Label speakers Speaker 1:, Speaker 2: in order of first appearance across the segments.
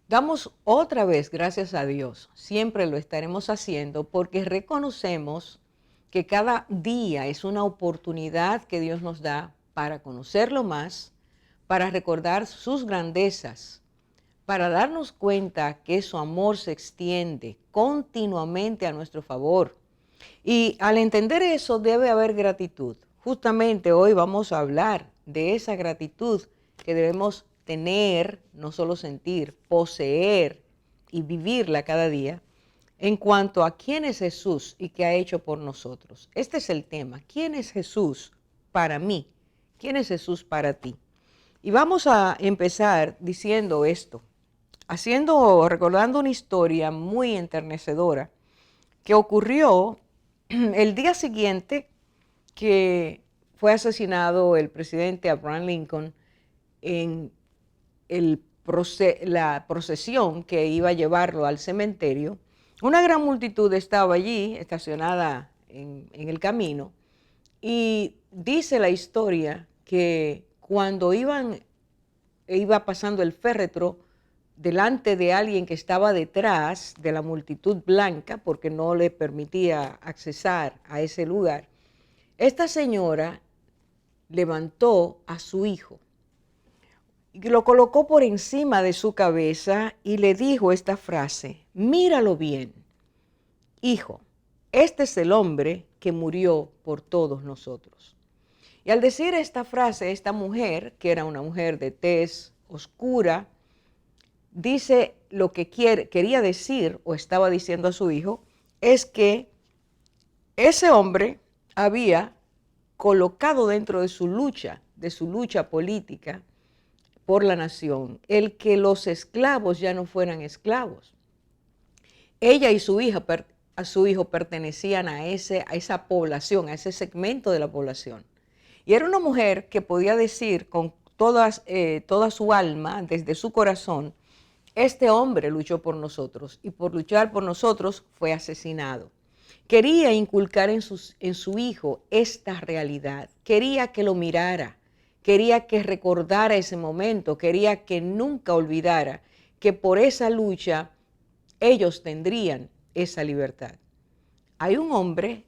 Speaker 1: Damos otra vez gracias a Dios, siempre lo estaremos haciendo porque reconocemos que cada día es una oportunidad que Dios nos da para conocerlo más, para recordar sus grandezas, para darnos cuenta que su amor se extiende continuamente a nuestro favor. Y al entender eso debe haber gratitud. Justamente hoy vamos a hablar de esa gratitud que debemos tener, no solo sentir, poseer y vivirla cada día en cuanto a quién es Jesús y qué ha hecho por nosotros. Este es el tema. ¿Quién es Jesús para mí? ¿Quién es Jesús para ti? Y vamos a empezar diciendo esto, recordando una historia muy enternecedora que ocurrió el día siguiente que fue asesinado el presidente Abraham Lincoln en la procesión que iba a llevarlo al cementerio. Una gran multitud estaba allí, estacionada en el camino, y dice la historia que cuando iba pasando el féretro delante de alguien que estaba detrás de la multitud blanca, porque no le permitía accesar a ese lugar, esta señora levantó a su hijo y lo colocó por encima de su cabeza y le dijo esta frase: míralo bien, hijo, este es el hombre que murió por todos nosotros. Y al decir esta frase, esta mujer, que era una mujer de tez oscura, dice lo que quería decir o estaba diciendo a su hijo, es que ese hombre había colocado dentro de su lucha política por la nación, el que los esclavos ya no fueran esclavos. Ella y a su hijo pertenecían a esa población, a ese segmento de la población. Y era una mujer que podía decir con toda su alma, desde su corazón: este hombre luchó por nosotros y por luchar por nosotros fue asesinado. Quería inculcar en su hijo esta realidad, quería que lo mirara, quería que recordara ese momento, quería que nunca olvidara que por esa lucha ellos tendrían esa libertad.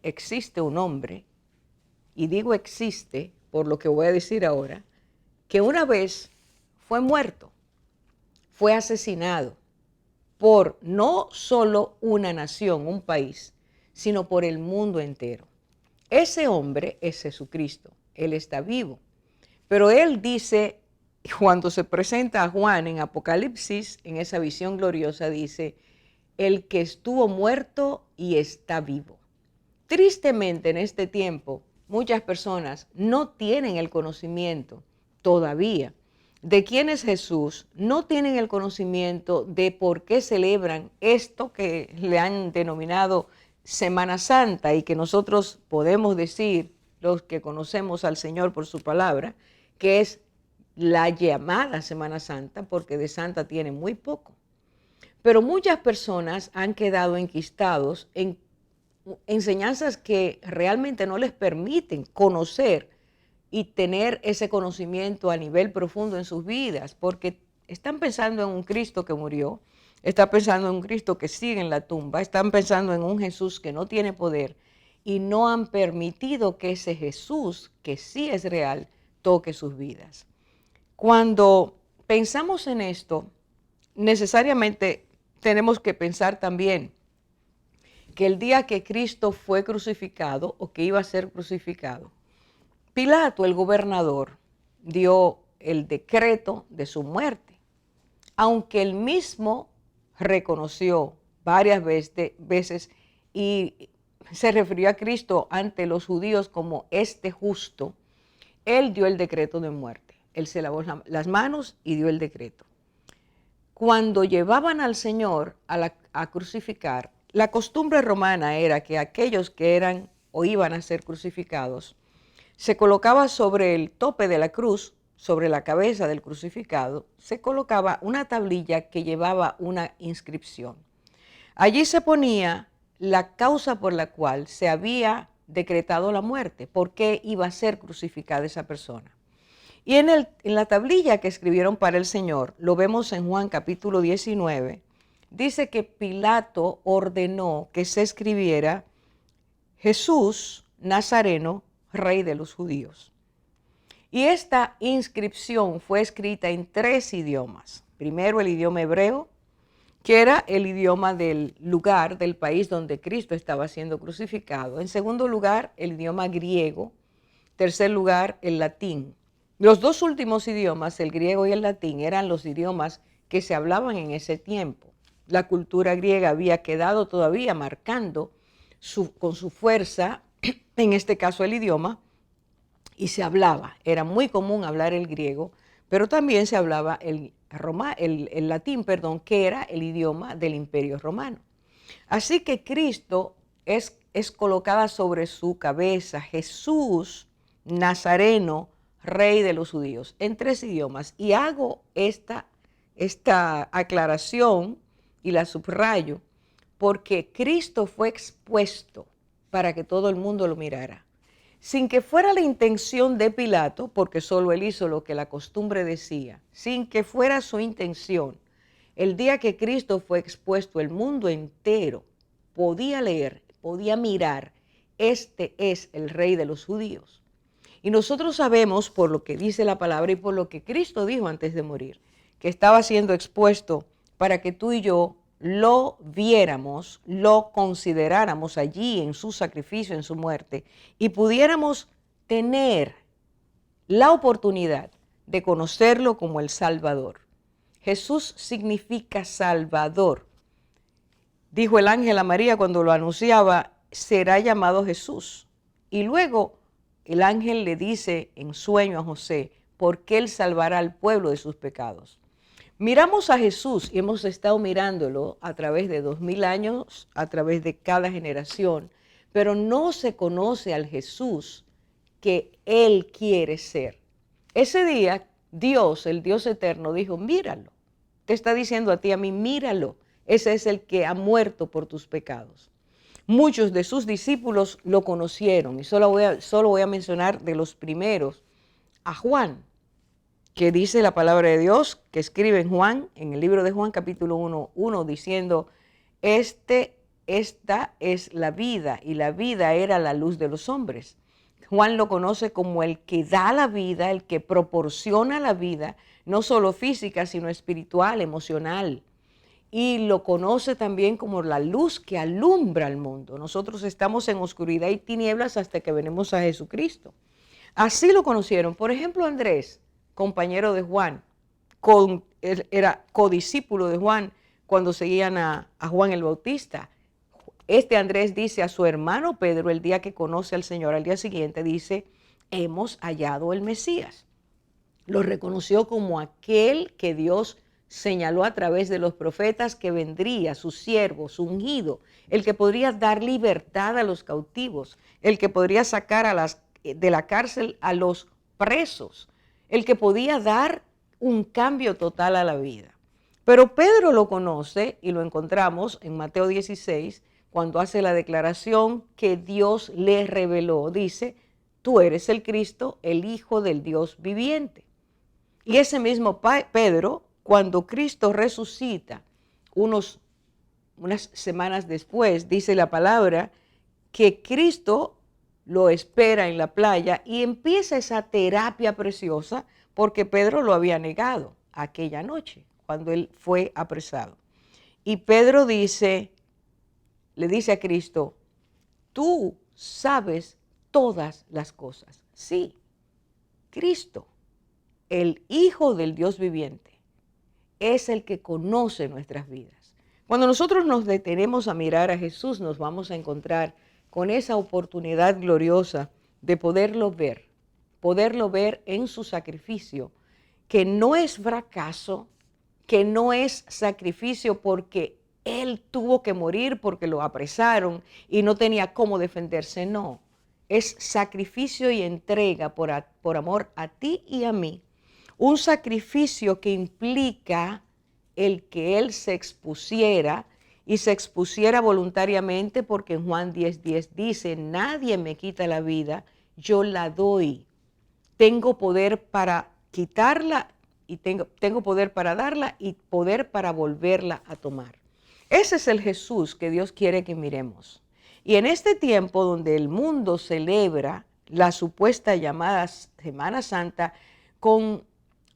Speaker 1: Existe un hombre, y digo existe por lo que voy a decir ahora, que una vez fue muerto, fue asesinado por no solo una nación, un país, sino por el mundo entero. Ese hombre es Jesucristo, Él está vivo. Pero Él dice, cuando se presenta a Juan en Apocalipsis, en esa visión gloriosa, dice: el que estuvo muerto y está vivo. Tristemente en este tiempo, muchas personas no tienen el conocimiento todavía de quién es Jesús, no tienen el conocimiento de por qué celebran esto que le han denominado Semana Santa y que nosotros podemos decir, los que conocemos al Señor por su palabra, que es la llamada Semana Santa, porque de santa tiene muy poco. Pero muchas personas han quedado enquistados en enseñanzas que realmente no les permiten conocer y tener ese conocimiento a nivel profundo en sus vidas, porque están pensando en un Cristo que murió, están pensando en un Cristo que sigue en la tumba, están pensando en un Jesús que no tiene poder y no han permitido que ese Jesús, que sí es real, toque sus vidas. Cuando pensamos en esto, necesariamente tenemos que pensar también que el día que Cristo fue crucificado o que iba a ser crucificado, Pilato, el gobernador, dio el decreto de su muerte, aunque él mismo reconoció varias veces y se refirió a Cristo ante los judíos como este justo. Él dio el decreto de muerte. Él se lavó las manos y dio el decreto. Cuando llevaban al Señor a crucificar, la costumbre romana era que aquellos que eran o iban a ser crucificados, se colocaba sobre el tope de la cruz, sobre la cabeza del crucificado, se colocaba una tablilla que llevaba una inscripción. Allí se ponía la causa por la cual se había decretado la muerte, por qué iba a ser crucificada esa persona. Y en la tablilla que escribieron para el Señor, lo vemos en Juan capítulo 19, dice que Pilato ordenó que se escribiera Jesús Nazareno, Rey de los Judíos. Y esta inscripción fue escrita en 3 idiomas. Primero el idioma hebreo, que era el idioma del lugar, del país donde Cristo estaba siendo crucificado. En segundo lugar, el idioma griego. Tercer lugar, el latín. Los 2 últimos idiomas, el griego y el latín, eran los idiomas que se hablaban en ese tiempo. La cultura griega había quedado todavía marcando con su fuerza, en este caso el idioma, y se hablaba. Era muy común hablar el griego, pero también se hablaba el latín, que era el idioma del Imperio Romano. Así que Cristo es colocada sobre su cabeza, Jesús Nazareno, Rey de los Judíos, en 3 idiomas. Y hago esta aclaración y la subrayo porque Cristo fue expuesto para que todo el mundo lo mirara, sin que fuera la intención de Pilato, porque solo él hizo lo que la costumbre decía, sin que fuera su intención. El día que Cristo fue expuesto, el mundo entero podía leer, podía mirar, este es el Rey de los Judíos. Y nosotros sabemos, por lo que dice la palabra y por lo que Cristo dijo antes de morir, que estaba siendo expuesto para que tú y yo lo viéramos, lo consideráramos allí en su sacrificio, en su muerte, y pudiéramos tener la oportunidad de conocerlo como el Salvador. Jesús significa Salvador. Dijo el ángel a María cuando lo anunciaba, será llamado Jesús. Y luego el ángel le dice en sueño a José, porque él salvará al pueblo de sus pecados. Miramos a Jesús y hemos estado mirándolo a través de 2000 años, a través de cada generación, pero no se conoce al Jesús que Él quiere ser. Ese día, Dios, el Dios eterno, dijo, míralo. Te está diciendo a ti, a mí, míralo. Ese es el que ha muerto por tus pecados. Muchos de sus discípulos lo conocieron y solo voy a mencionar de los primeros a Juan, que dice la palabra de Dios, que escribe en Juan, en el libro de Juan capítulo 1, diciendo, esta es la vida y la vida era la luz de los hombres. Juan lo conoce como el que da la vida, el que proporciona la vida, no solo física, sino espiritual, emocional. Y lo conoce también como la luz que alumbra al mundo. Nosotros estamos en oscuridad y tinieblas hasta que venimos a Jesucristo. Así lo conocieron. Por ejemplo, Andrés, compañero de Juan, era codiscípulo de Juan cuando seguían a Juan el Bautista. Este Andrés dice a su hermano Pedro el día que conoce al Señor, al día siguiente dice, hemos hallado el Mesías. Lo reconoció como aquel que Dios señaló a través de los profetas que vendría, su siervo, su ungido, el que podría dar libertad a los cautivos, el que podría sacar de la cárcel a los presos, el que podía dar un cambio total a la vida. Pero Pedro lo conoce y lo encontramos en Mateo 16, cuando hace la declaración que Dios le reveló. Dice, tú eres el Cristo, el Hijo del Dios viviente. Y ese mismo Pedro, cuando Cristo resucita, unas semanas después, dice la palabra, que Cristo lo espera en la playa y empieza esa terapia preciosa porque Pedro lo había negado aquella noche cuando él fue apresado. Y Pedro le dice a Cristo, tú sabes todas las cosas. Sí, Cristo, el Hijo del Dios viviente, es el que conoce nuestras vidas. Cuando nosotros nos detenemos a mirar a Jesús, nos vamos a encontrar con esa oportunidad gloriosa de poderlo ver en su sacrificio, que no es fracaso, que no es sacrificio porque Él tuvo que morir porque lo apresaron y no tenía cómo defenderse, no. Es sacrificio y entrega por amor a ti y a mí. Un sacrificio que implica el que Él se expusiera y se expusiera voluntariamente, porque en Juan 10:10 dice, nadie me quita la vida, yo la doy. Tengo poder para quitarla y tengo poder para darla y poder para volverla a tomar. Ese es el Jesús que Dios quiere que miremos. Y en este tiempo donde el mundo celebra la supuesta llamada Semana Santa con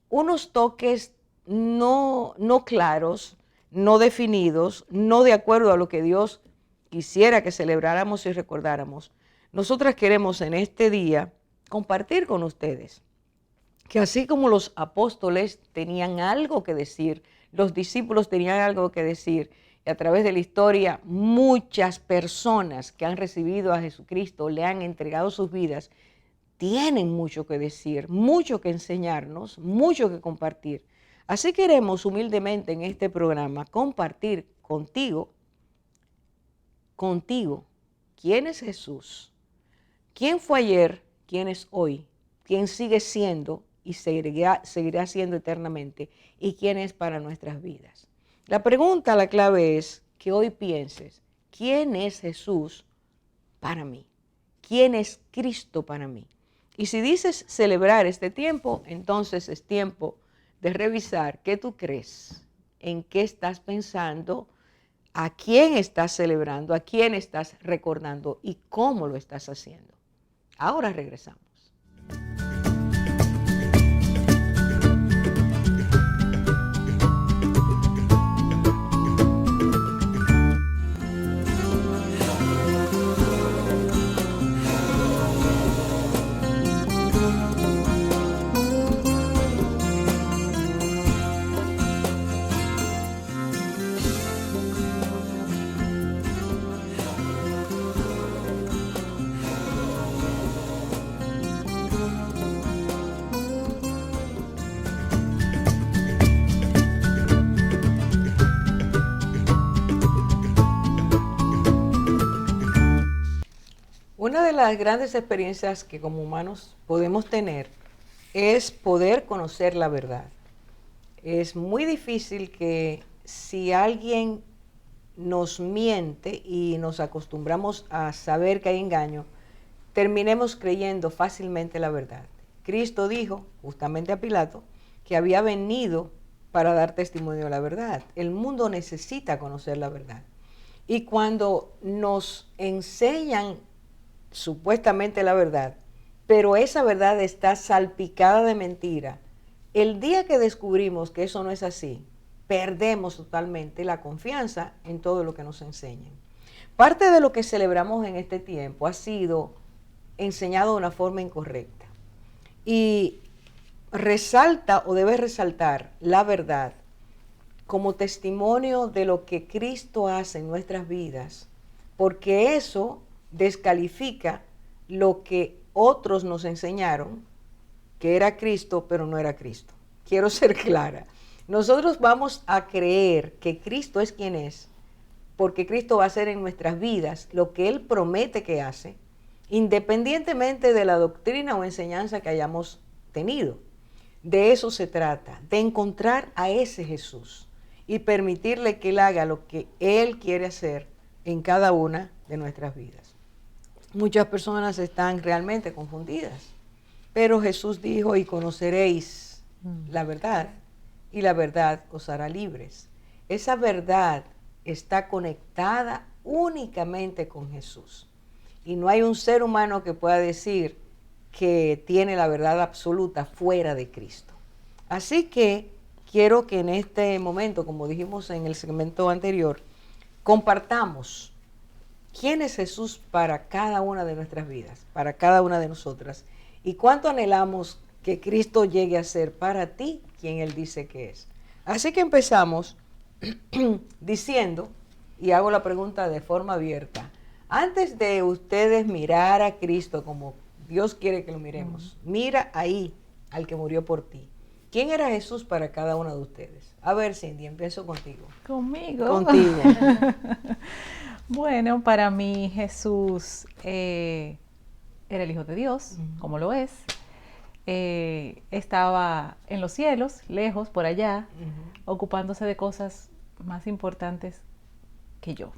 Speaker 1: unos toques no claros, no definidos, no de acuerdo a lo que Dios quisiera que celebráramos y recordáramos, nosotras queremos en este día compartir con ustedes que así como los apóstoles tenían algo que decir, los discípulos tenían algo que decir, y a través de la historia muchas personas que han recibido a Jesucristo, le han entregado sus vidas, tienen mucho que decir, mucho que enseñarnos, mucho que compartir. Así queremos humildemente en este programa compartir contigo, quién es Jesús, quién fue ayer, quién es hoy, quién sigue siendo y seguirá siendo eternamente, y quién es para nuestras vidas. La pregunta, la clave es que hoy pienses, ¿quién es Jesús para mí? ¿Quién es Cristo para mí? Y si dices celebrar este tiempo, entonces es tiempo de revisar qué tú crees, en qué estás pensando, a quién estás celebrando, a quién estás recordando y cómo lo estás haciendo. Ahora regresamos. Una de las grandes experiencias que como humanos podemos tener es poder conocer la verdad. Es muy difícil que si alguien nos miente y nos acostumbramos a saber que hay engaño, terminemos creyendo fácilmente la verdad. Cristo dijo justamente a Pilato que había venido para dar testimonio de la verdad. El mundo necesita conocer la verdad. Y cuando nos enseñan supuestamente la verdad, pero esa verdad está salpicada de mentira, el día que descubrimos que eso no es así, perdemos totalmente la confianza en todo lo que nos enseñan. Parte de lo que celebramos en este tiempo ha sido enseñado de una forma incorrecta y resalta o debe resaltar la verdad como testimonio de lo que Cristo hace en nuestras vidas, porque eso descalifica lo que otros nos enseñaron, que era Cristo, pero no era Cristo. Quiero ser clara. Nosotros vamos a creer que Cristo es quien es, porque Cristo va a hacer en nuestras vidas lo que Él promete que hace, independientemente de la doctrina o enseñanza que hayamos tenido. De eso se trata, de encontrar a ese Jesús y permitirle que Él haga lo que Él quiere hacer en cada una de nuestras vidas. Muchas personas están realmente confundidas, pero Jesús dijo, y conoceréis la verdad, y la verdad os hará libres. Esa verdad está conectada únicamente con Jesús. Y no hay un ser humano que pueda decir que tiene la verdad absoluta fuera de Cristo. Así que quiero que en este momento, como dijimos en el segmento anterior, compartamos quién es Jesús para cada una de nuestras vidas, para cada una de nosotras, y cuánto anhelamos que Cristo llegue a ser para ti quien Él dice que es. Así que empezamos diciendo, y hago la pregunta de forma abierta, antes de ustedes mirar a Cristo como Dios quiere que lo miremos, mira ahí al que murió por ti. ¿Quién era Jesús para cada uno de ustedes? A ver, Cindy, empiezo contigo.
Speaker 2: ¿Conmigo?
Speaker 1: Contigo.
Speaker 2: Bueno, para mí Jesús era el Hijo de Dios, como lo es. Estaba en los cielos, lejos, por allá, ocupándose de cosas más importantes que yo.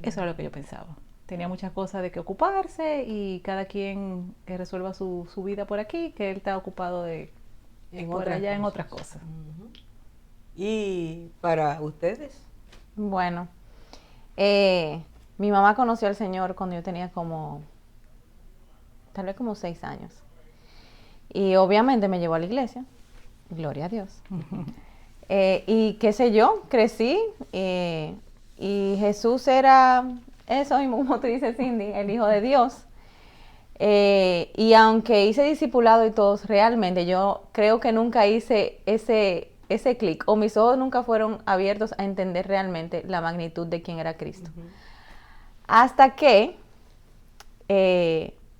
Speaker 2: Eso era lo que yo pensaba. Tenía muchas cosas de que ocuparse y cada quien que resuelva su vida por aquí, que él está ocupado de por allá en otras cosas.
Speaker 1: Ujú. ¿Y para ustedes?
Speaker 2: Bueno, mi mamá conoció al Señor cuando yo tenía tal vez como 6 años. Y obviamente me llevó a la iglesia, gloria a Dios. Y qué sé yo, crecí y Jesús era eso mismo, como te dice Cindy, el Hijo de Dios. Y aunque hice discipulado y todos, realmente yo creo que nunca hice ese clic, o mis ojos nunca fueron abiertos a entender realmente la magnitud de quién era Cristo. Hasta que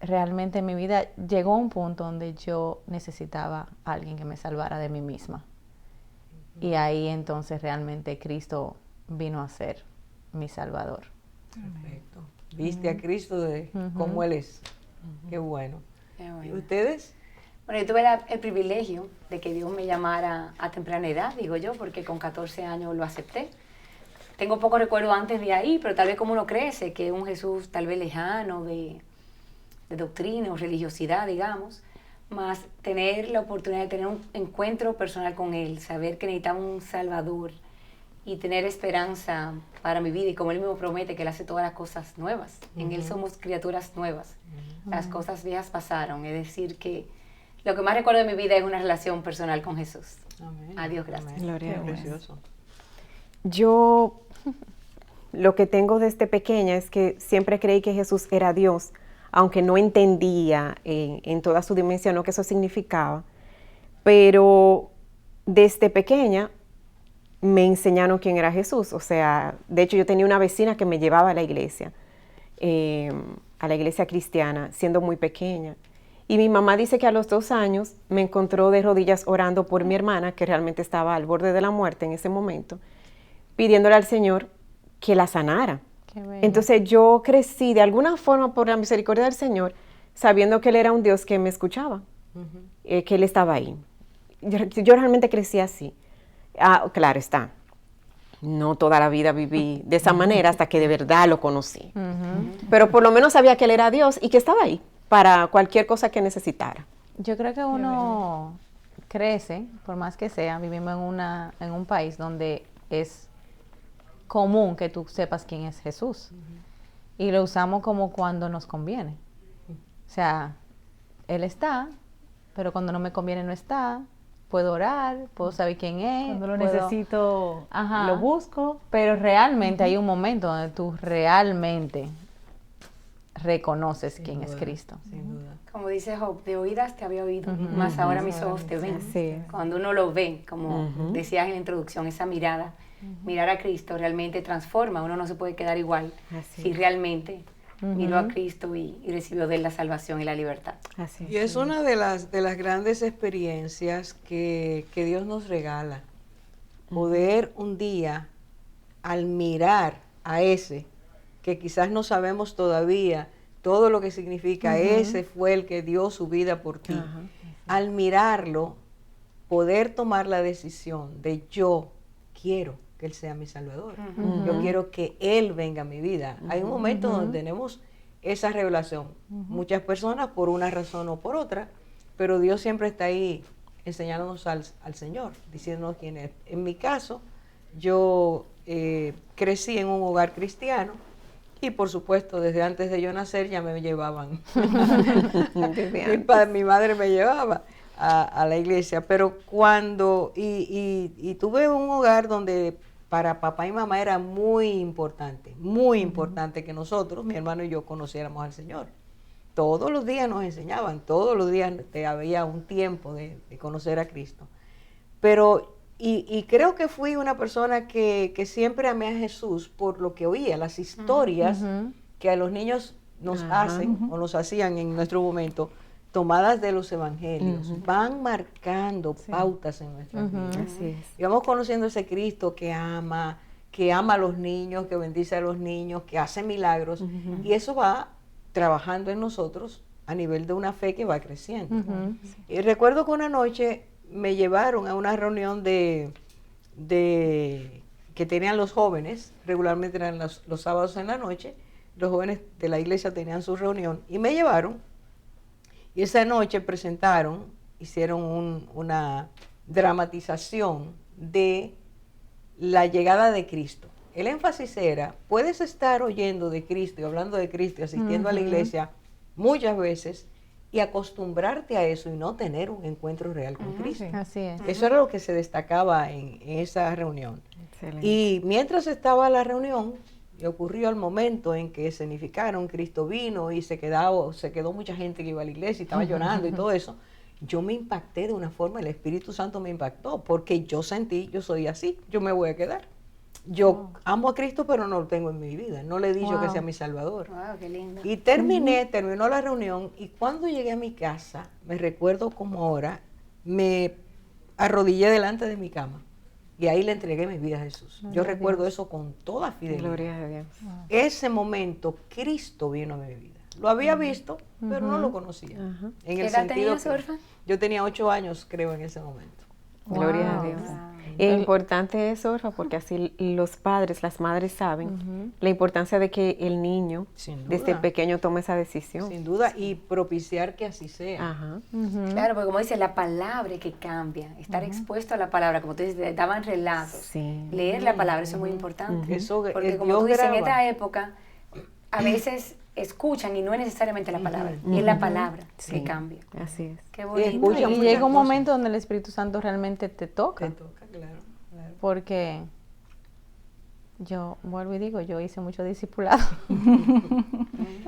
Speaker 2: realmente en mi vida llegó un punto donde yo necesitaba a alguien que me salvara de mí misma. Y ahí entonces realmente Cristo vino a ser mi Salvador.
Speaker 1: Perfecto. ¿Viste a Cristo de cómo Él es? Qué bueno.
Speaker 3: Qué bueno.
Speaker 1: ¿Y ustedes?
Speaker 3: Bueno, yo tuve el privilegio de que Dios me llamara a temprana edad, digo yo, porque con 14 años lo acepté. Tengo poco recuerdo antes de ahí, pero tal vez como uno crece, que es un Jesús tal vez lejano de doctrina o religiosidad, digamos, más tener la oportunidad de tener un encuentro personal con Él, saber que necesitaba un Salvador y tener esperanza para mi vida, y como Él mismo promete que Él hace todas las cosas nuevas. En Él somos criaturas nuevas. Las cosas viejas pasaron, es decir que lo que más recuerdo de mi vida es una relación personal con Jesús.
Speaker 1: Amén.
Speaker 3: Adiós, gracias.
Speaker 1: Amén.
Speaker 4: Gloria a
Speaker 1: Qué
Speaker 4: Dios.
Speaker 1: precioso.
Speaker 4: Yo lo que tengo desde pequeña es que siempre creí que Jesús era Dios, aunque no entendía en toda su dimensión lo que eso significaba. Pero desde pequeña me enseñaron quién era Jesús. O sea, de hecho yo tenía una vecina que me llevaba a la iglesia cristiana, siendo muy pequeña. Y mi mamá dice que a los 2 años me encontró de rodillas orando por mi hermana, que realmente estaba al borde de la muerte en ese momento, pidiéndole al Señor que la sanara.
Speaker 2: Qué bello.
Speaker 4: Entonces yo crecí de alguna forma por la misericordia del Señor, sabiendo que Él era un Dios que me escuchaba, que Él estaba ahí. Yo realmente crecí así. Claro está, no toda la vida viví de esa manera hasta que de verdad lo conocí. Pero por lo menos sabía que Él era Dios y que estaba ahí para cualquier cosa que necesitara.
Speaker 2: Yo creo que uno crece, por más que sea, vivimos en un país donde es común que tú sepas quién es Jesús. Y lo usamos como cuando nos conviene. O sea, Él está, pero cuando no me conviene no está. Puedo orar, puedo saber quién es. Cuando lo
Speaker 4: puedo-
Speaker 2: necesito,
Speaker 4: Ajá.
Speaker 2: lo busco. Pero realmente hay un momento donde tú realmente reconoces quién es
Speaker 1: duda,
Speaker 2: Cristo.
Speaker 1: Sin duda.
Speaker 3: Como dice Job, de oídas te había oído, más ahora mis ojos te ven.
Speaker 4: Así es.
Speaker 3: Cuando uno lo ve, como decías en la introducción, esa mirada, mirar a Cristo realmente transforma. Uno no se puede quedar igual
Speaker 4: Así
Speaker 3: si
Speaker 4: es.
Speaker 3: realmente miró a Cristo y recibió de él la salvación y la libertad.
Speaker 4: Así
Speaker 1: Y es una de las grandes experiencias que Dios nos regala. Poder un día, al mirar a ese, que quizás no sabemos todavía todo lo que significa, ese fue el que dio su vida por ti.
Speaker 4: Ajá.
Speaker 1: Al mirarlo, poder tomar la decisión de yo quiero que Él sea mi Salvador. Yo quiero que Él venga a mi vida. Hay un momento donde tenemos esa revelación. Muchas personas por una razón o por otra, pero Dios siempre está ahí enseñándonos al Señor, diciéndonos quién es. En mi caso, yo crecí en un hogar cristiano y por supuesto desde antes de yo nacer ya me llevaban. Mi madre me llevaba a la iglesia, pero cuando, y tuve un hogar donde para papá y mamá era muy importante que nosotros, mi hermano y yo, conociéramos al Señor. Todos los días nos enseñaban, todos los días había un tiempo de conocer a Cristo. Pero, y creo que fui una persona que siempre amé a Jesús por lo que oía, las historias que a los niños nos hacen o nos hacían en nuestro momento, tomadas de los evangelios, van marcando pautas en nuestras vidas.
Speaker 4: Así es.
Speaker 1: Y vamos conociendo ese Cristo que ama a los niños, que bendice a los niños, que hace milagros, y eso va trabajando en nosotros a nivel de una fe que va creciendo. Y recuerdo que una noche me llevaron a una reunión de que tenían los jóvenes, regularmente eran los sábados en la noche, los jóvenes de la iglesia tenían su reunión, y me llevaron, y esa noche presentaron hicieron una dramatización de la llegada de Cristo. El énfasis era, puedes estar oyendo de Cristo y hablando de Cristo y asistiendo a la iglesia muchas veces y acostumbrarte a eso y no tener un encuentro real con Cristo.
Speaker 2: Así es.
Speaker 1: Eso era lo que se destacaba en esa reunión.
Speaker 4: Excelente.
Speaker 1: Y mientras estaba la reunión, y ocurrió el momento en que escenificaron, Cristo vino y se quedó mucha gente que iba a la iglesia y estaba llorando y todo eso. Yo me impacté de una forma, el Espíritu Santo me impactó, porque yo sentí, yo soy así, yo me voy a quedar. Yo amo a Cristo, pero no lo tengo en mi vida, no le he dicho que sea mi Salvador.
Speaker 3: Wow, qué lindo.
Speaker 1: Y terminó la reunión, y cuando llegué a mi casa, me recuerdo como ahora, me arrodillé delante de mi cama, y ahí le entregué mi vida a Jesús. Yo recuerdo eso con toda fidelidad.
Speaker 4: Gloria a Dios.
Speaker 1: Ese momento, Cristo vino a mi vida. Lo había visto, pero no lo conocía.
Speaker 4: Ajá.
Speaker 1: En
Speaker 3: ¿Qué
Speaker 1: el
Speaker 3: edad
Speaker 1: sentido
Speaker 3: tenías,
Speaker 1: que
Speaker 3: Orfa?
Speaker 1: yo tenía 8 años, creo, en ese momento.
Speaker 4: Gloria a
Speaker 2: Wow.
Speaker 4: Dios.
Speaker 3: Wow.
Speaker 4: Es importante eso, Orfa, porque así los padres, las madres saben la importancia de que el niño
Speaker 1: Sin
Speaker 4: desde
Speaker 1: duda.
Speaker 4: pequeño tome esa decisión.
Speaker 1: Sin duda, y propiciar que así sea.
Speaker 4: Ajá.
Speaker 3: Claro, porque como dice, la palabra que cambia, estar expuesto a la palabra, como tú dices, daban relatos,
Speaker 4: Sí.
Speaker 3: leer la palabra, eso es muy importante.
Speaker 1: Eso
Speaker 3: Porque como
Speaker 1: Dios
Speaker 3: tú dices, en
Speaker 1: graba.
Speaker 3: esta época, a veces escuchan y no es necesariamente la palabra, es la palabra
Speaker 4: Sí.
Speaker 3: que cambia.
Speaker 4: Así es.
Speaker 3: Qué bonito.
Speaker 1: escucha
Speaker 2: Y
Speaker 1: muchas
Speaker 2: llega un
Speaker 1: cosas.
Speaker 2: momento donde el Espíritu Santo realmente te toca.
Speaker 1: Te toca, claro.
Speaker 2: Porque yo vuelvo y digo, yo hice mucho discipulado.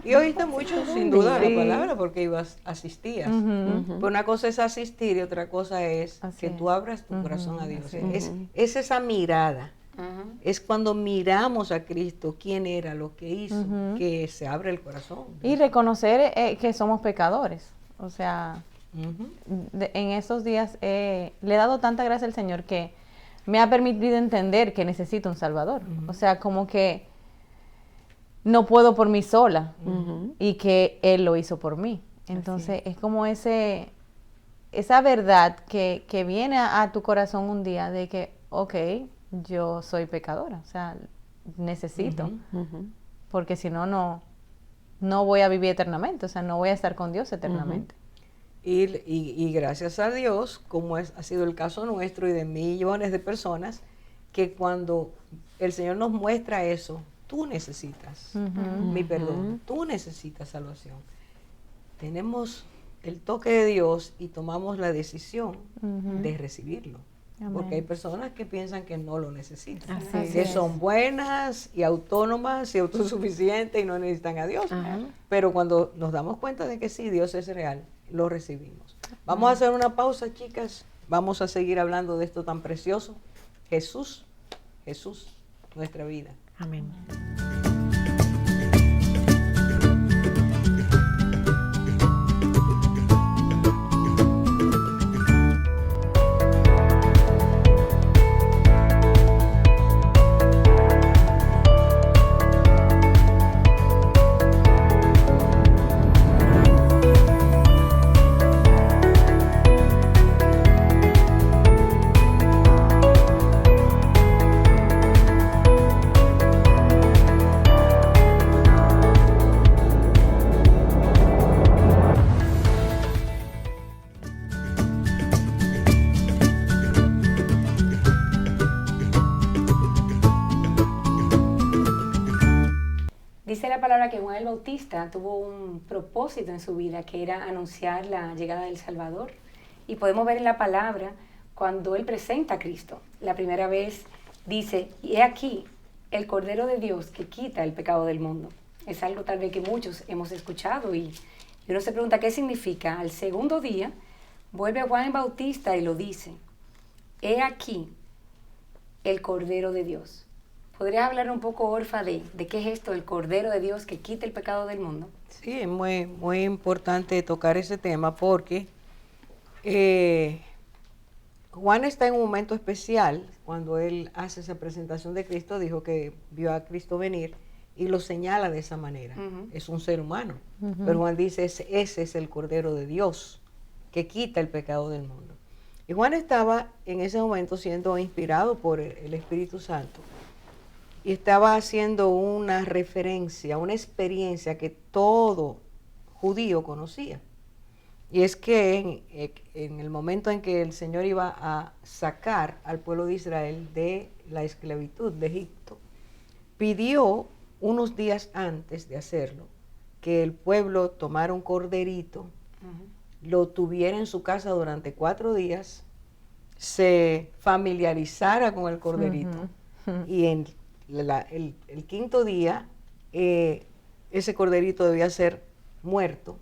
Speaker 1: Y oíste mucho, sin duda,
Speaker 2: Sí.
Speaker 1: la palabra, porque asistías. Pero una cosa es asistir y otra cosa es
Speaker 2: Así
Speaker 1: que
Speaker 2: es.
Speaker 1: tú abras tu corazón a Dios.
Speaker 2: Así
Speaker 1: Es esa mirada.
Speaker 3: Ujú.
Speaker 1: Es cuando miramos a Cristo, quién era, lo que hizo, que se abre el corazón.
Speaker 2: Y reconocer que somos pecadores. O sea,
Speaker 1: Ujú.
Speaker 2: en esos días le he dado tanta gracia al Señor que me ha permitido entender que necesito un Salvador. O sea, como que no puedo por mí sola y que Él lo hizo por mí. Entonces es como esa verdad que viene a tu corazón un día de que, ok, yo soy pecadora, o sea, necesito, porque si no, no voy a vivir eternamente, o sea, no voy a estar con Dios eternamente.
Speaker 1: Y gracias a Dios, como ha sido el caso nuestro y de millones de personas, que cuando el Señor nos muestra eso, tú necesitas mi perdón, tú necesitas salvación. Tenemos el toque de Dios y tomamos la decisión de recibirlo.
Speaker 2: Amén.
Speaker 1: Porque hay personas que piensan que no lo necesitan,
Speaker 4: Así
Speaker 1: que
Speaker 4: es.
Speaker 1: son buenas y autónomas y autosuficientes y no necesitan a Dios.
Speaker 4: Ajá.
Speaker 1: Pero cuando nos damos cuenta de que sí, Dios es real, lo recibimos. Vamos a hacer una pausa, chicas. Vamos a seguir hablando de esto tan precioso. Jesús, nuestra vida.
Speaker 4: Amén.
Speaker 3: Dice la palabra que Juan el Bautista tuvo un propósito en su vida, que era anunciar la llegada del Salvador. Y podemos ver en la palabra cuando él presenta a Cristo. La primera vez dice, y he aquí el Cordero de Dios que quita el pecado del mundo. Es algo tal vez que muchos hemos escuchado y uno se pregunta qué significa. Al segundo día vuelve Juan el Bautista y lo dice, he aquí el Cordero de Dios. ¿Podrías hablar un poco, Orfa, de qué es esto, el Cordero de Dios que quita el pecado del mundo?
Speaker 1: Sí, es muy, muy importante tocar ese tema porque Juan está en un momento especial. Cuando él hace esa presentación de Cristo, dijo que vio a Cristo venir y lo señala de esa manera. Es un ser humano. Pero Juan dice, ese es el Cordero de Dios que quita el pecado del mundo. Y Juan estaba en ese momento siendo inspirado por el Espíritu Santo. Y estaba haciendo una referencia, una experiencia que todo judío conocía. Y es que en el momento en que el Señor iba a sacar al pueblo de Israel de la esclavitud de Egipto, pidió unos días antes de hacerlo que el pueblo tomara un corderito, lo tuviera en su casa durante 4 días, se familiarizara con el corderito y en el quinto día ese corderito debía ser muerto,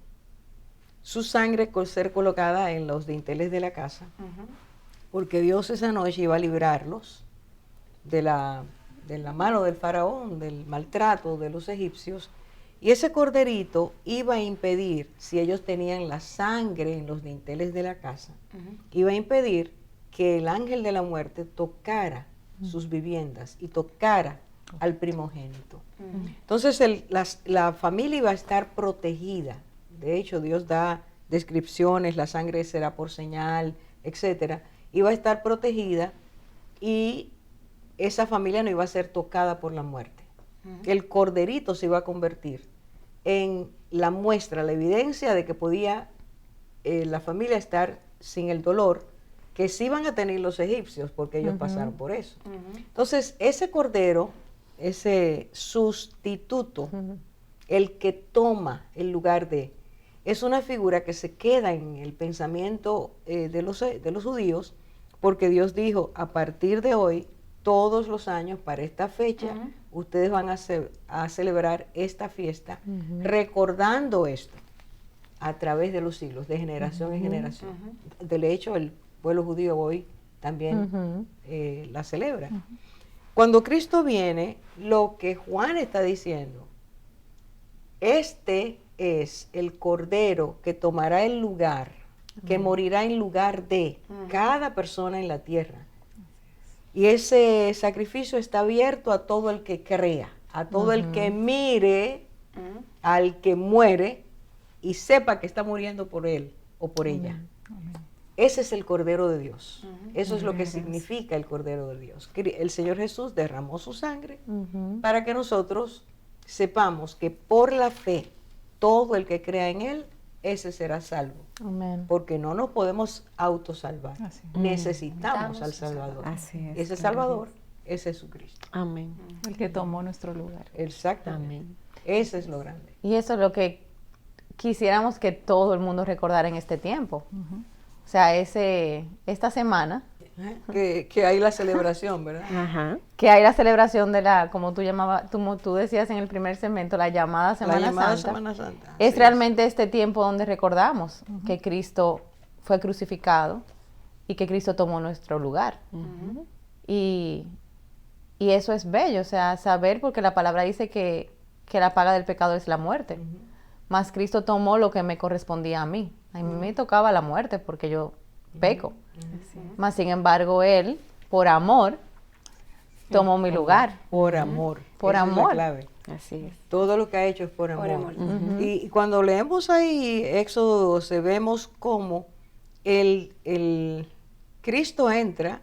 Speaker 1: su sangre ser colocada en los dinteles de la casa, porque Dios esa noche iba a librarlos de la mano del faraón, del maltrato de los egipcios, y ese corderito iba a impedir, si ellos tenían la sangre en los dinteles de la casa, iba a impedir que el ángel de la muerte tocara sus viviendas y tocara al primogénito. Entonces la familia iba a estar protegida. De hecho, Dios da descripciones, la sangre será por señal, etcétera. Iba a estar protegida y esa familia no iba a ser tocada por la muerte. El corderito se iba a convertir en la muestra, la evidencia de que podía la familia estar sin el dolor que sí iban a tener los egipcios, porque ellos pasaron por eso. Entonces, ese cordero, ese sustituto, el que toma el lugar de, es una figura que se queda en el pensamiento de los judíos, porque Dios dijo, a partir de hoy, todos los años, para esta fecha, ustedes van a celebrar esta fiesta, recordando esto a través de los siglos, de generación en generación. De hecho, el pueblo judío hoy también la celebra. Cuando Cristo viene, lo que Juan está diciendo, este es el Cordero que tomará el lugar, que morirá en lugar de cada persona en la tierra. Y ese sacrificio está abierto a todo el que crea, a todo el que mire al que muere y sepa que está muriendo por él o por ella. Ese es el Cordero de Dios. Eso es lo que significa el Cordero de Dios. El Señor Jesús derramó su sangre para que nosotros sepamos que por la fe, todo el que crea en Él, ese será salvo.
Speaker 2: Amén.
Speaker 1: Porque no nos podemos autosalvar.
Speaker 5: Así
Speaker 1: Necesitamos al Salvador.
Speaker 4: Así es.
Speaker 1: Ese Salvador es Jesucristo.
Speaker 4: Amén.
Speaker 5: El que tomó nuestro lugar.
Speaker 1: Exactamente. Ese es lo grande.
Speaker 2: Y eso es lo que quisiéramos que todo el mundo recordara en este tiempo. O sea, esta semana,
Speaker 1: Que hay la celebración, ¿verdad?
Speaker 4: Ajá.
Speaker 2: que hay la celebración de la, como tú decías en el primer segmento, la llamada Semana
Speaker 1: La llamada
Speaker 2: Santa.
Speaker 1: Semana Santa.
Speaker 2: Es
Speaker 1: Así
Speaker 2: realmente este tiempo donde recordamos que Cristo fue crucificado y que Cristo tomó nuestro lugar. Y eso es bello, o sea, saber, porque la palabra dice que la paga del pecado es la muerte. Mas Cristo tomó lo que me correspondía a mí. A mí me tocaba la muerte porque yo peco. Mas sin embargo, Él, por amor, tomó mi lugar.
Speaker 1: Por amor.
Speaker 2: Por
Speaker 1: Esa es la
Speaker 2: amor.
Speaker 1: clave.
Speaker 4: Así es.
Speaker 1: Todo lo que ha hecho es por amor.
Speaker 3: amor.
Speaker 1: Y cuando leemos ahí Éxodo 12, vemos cómo el Cristo entra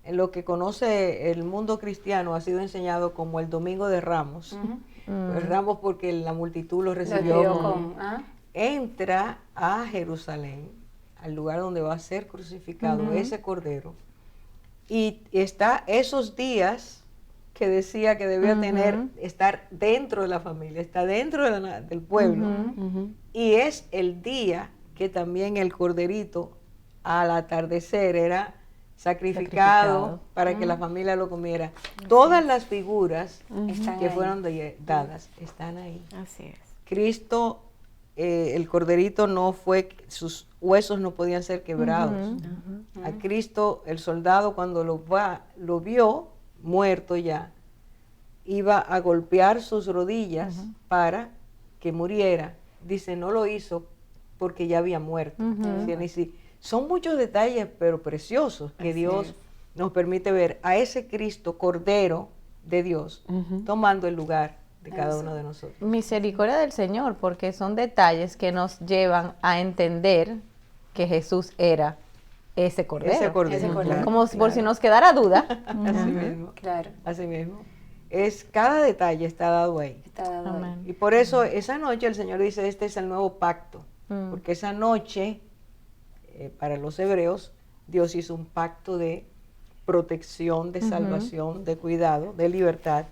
Speaker 1: en lo que conoce el mundo cristiano, ha sido enseñado como el Domingo de Ramos. Pues Ramos porque la multitud lo recibió. Entra a Jerusalén, al lugar donde va a ser crucificado ese Cordero. Y está esos días que decía que debía estar dentro de la familia, está dentro del pueblo. Y es el día que también el corderito al atardecer era sacrificado para que la familia lo comiera. Todas las figuras que fueron dadas están ahí.
Speaker 4: Así es.
Speaker 1: Cristo, el corderito no fue, sus huesos no podían ser quebrados. A Cristo, el soldado cuando lo vio muerto ya, iba a golpear sus rodillas para que muriera. Dice, no lo hizo porque ya había muerto. Son muchos detalles, pero preciosos, que
Speaker 4: Así
Speaker 1: Dios
Speaker 4: es.
Speaker 1: nos permite ver a ese Cristo, Cordero de Dios, tomando el lugar de cada uno de nosotros.
Speaker 2: Misericordia del Señor, porque son detalles que nos llevan a entender que Jesús era ese Cordero.
Speaker 1: Ese Cordero.
Speaker 3: Cordero.
Speaker 2: Como por si nos quedara duda.
Speaker 1: Así mismo.
Speaker 3: Claro,
Speaker 1: Así mismo. Cada detalle está dado ahí.
Speaker 3: está dado ahí.
Speaker 2: Amén.
Speaker 1: Y por eso esa noche el Señor dice, este es el nuevo pacto porque esa noche, para los hebreos, Dios hizo un pacto de protección, de salvación, de cuidado, de libertad.